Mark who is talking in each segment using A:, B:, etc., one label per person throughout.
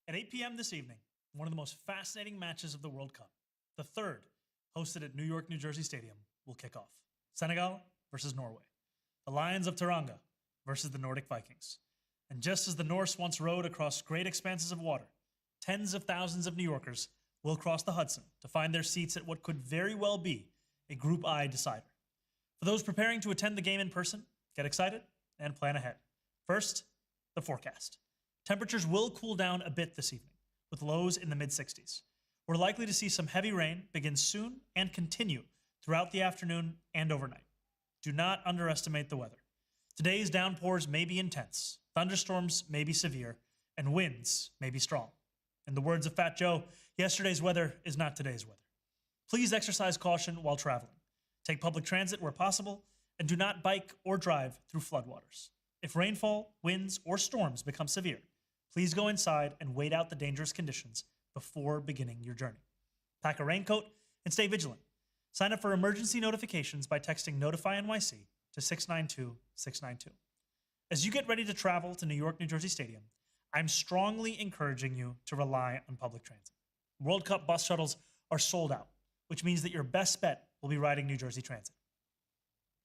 A: At 8 p.m. this evening, one of the most fascinating matches of the World Cup, the third, hosted at New York, New Jersey Stadium, will kick off. Senegal versus Norway. The Lions of Teranga versus the Nordic Vikings. And just as the Norse once rowed across great expanses of water, tens of thousands of New Yorkers will cross the Hudson to find their seats at what could very well be a Group I decider. For those preparing to attend the game in person, get excited and plan ahead. First, the forecast. Temperatures will cool down a bit this evening, with lows in the mid-60s. We're likely to see some heavy rain begin soon and continue throughout the afternoon and overnight. Do not underestimate the weather. Today's downpours may be intense, thunderstorms may be severe, and winds may be strong. In the words of Fat Joe, yesterday's weather is not today's weather. Please exercise caution while traveling. Take public transit where possible, and do not bike or drive through floodwaters. If rainfall, winds, or storms become severe, please go inside and wait out the dangerous conditions before beginning your journey. Pack a raincoat and stay vigilant. Sign up for emergency notifications by texting Notify NYC to 692-692. As you get ready to travel to New York, New Jersey Stadium, I'm strongly encouraging you to rely on public transit. World Cup bus shuttles are sold out, which means that your best bet will be riding New Jersey Transit.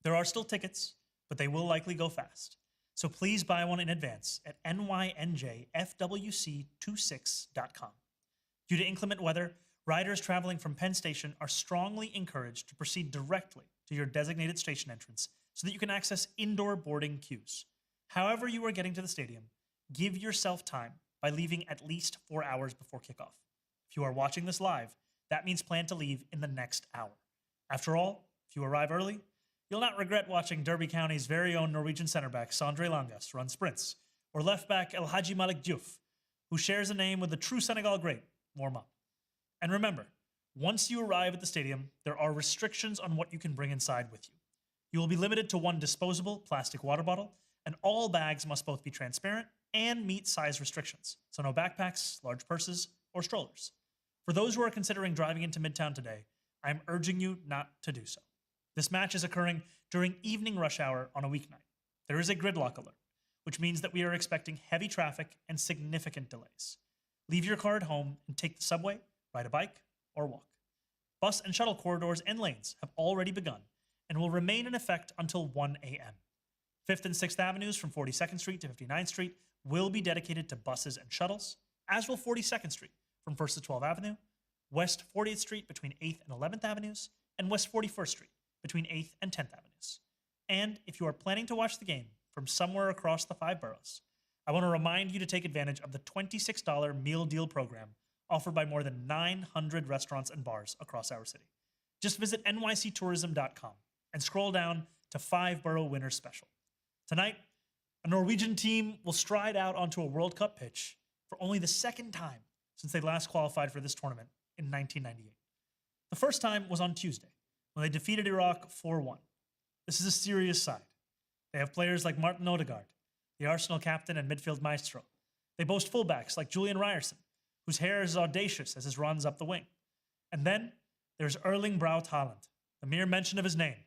A: There are still tickets, but they will likely go fast. So please buy one in advance at nynjfwc26.com. Due to inclement weather, riders traveling from Penn Station are strongly encouraged to proceed directly to your designated station entrance so that you can access indoor boarding queues. However you are getting to the stadium, give yourself time by leaving at least 4 hours before kickoff. If you are watching this live, that means plan to leave in the next hour. After all, if you arrive early, you'll not regret watching Derby County's very own Norwegian center back Sondre Langas run sprints, or left back El Hadji Malik Diouf, who shares a name with the true Senegal great, warm up. And remember, once you arrive at the stadium, there are restrictions on what you can bring inside with you. You will be limited to one disposable plastic water bottle, and all bags must both be transparent and meet size restrictions, so no backpacks, large purses, or strollers. For those who are considering driving into Midtown today, I am urging you not to do so. This match is occurring during evening rush hour on a weeknight. There is a gridlock alert, which means that we are expecting heavy traffic and significant delays. Leave your car at home and take the subway, ride a bike, or walk. Bus and shuttle corridors and lanes have already begun and will remain in effect until 1 a.m. 5th and 6th Avenues from 42nd Street to 59th Street will be dedicated to buses and shuttles, as will 42nd Street from 1st to 12th Avenue, West 40th Street between 8th and 11th Avenues, and West 41st Street between 8th and 10th Avenues. And if you are planning to watch the game from somewhere across the 5 boroughs, I want to remind you to take advantage of the $26 meal deal program offered by more than 900 restaurants and bars across our city. Just visit nyctourism.com and scroll down to 5 borough winners special. Tonight, a Norwegian team will stride out onto a World Cup pitch for only the second time since they last qualified for this tournament in 1998. The first time was on Tuesday, when they defeated Iraq 4-1. This is a serious side. They have players like Martin Odegaard, the Arsenal captain and midfield maestro. They boast fullbacks like Julian Ryerson, whose hair is as audacious as his runs up the wing. And then there's Erling Braut Haaland, the mere mention of his name,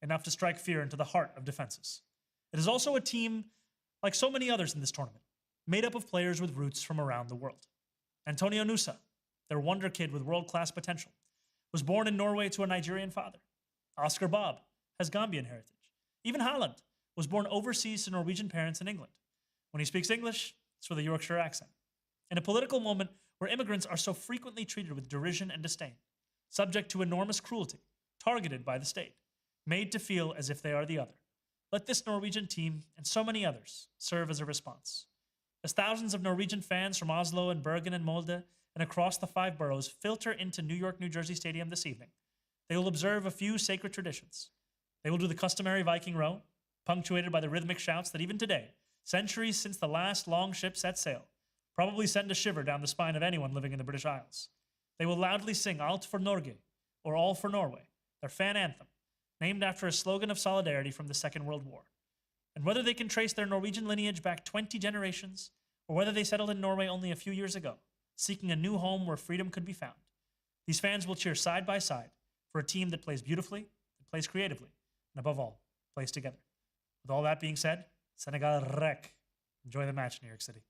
A: enough to strike fear into the heart of defenses. It is also a team, like so many others in this tournament, made up of players with roots from around the world. Antonio Nusa, their wonder kid with world-class potential, was born in Norway to a Nigerian father. Oscar Bob has Gambian heritage. Even Haaland was born overseas to Norwegian parents in England. When he speaks English, it's with a Yorkshire accent. In a political moment where immigrants are so frequently treated with derision and disdain, subject to enormous cruelty, targeted by the state, made to feel as if they are the other, let this Norwegian team and so many others serve as a response. As thousands of Norwegian fans from Oslo and Bergen and Molde and across the 5 boroughs filter into New York, New Jersey Stadium this evening, they will observe a few sacred traditions. They will do the customary Viking row, punctuated by the rhythmic shouts that even today, centuries since the last long ship set sail, probably send a shiver down the spine of anyone living in the British Isles. They will loudly sing Alt for Norge, or All for Norway, their fan anthem, named after a slogan of solidarity from the Second World War. And whether they can trace their Norwegian lineage back 20 generations, or whether they settled in Norway only a few years ago, seeking a new home where freedom could be found, these fans will cheer side by side for a team that plays beautifully, that plays creatively, and above all, plays together. With all that being said, Senegal rek. Enjoy the match, New York City.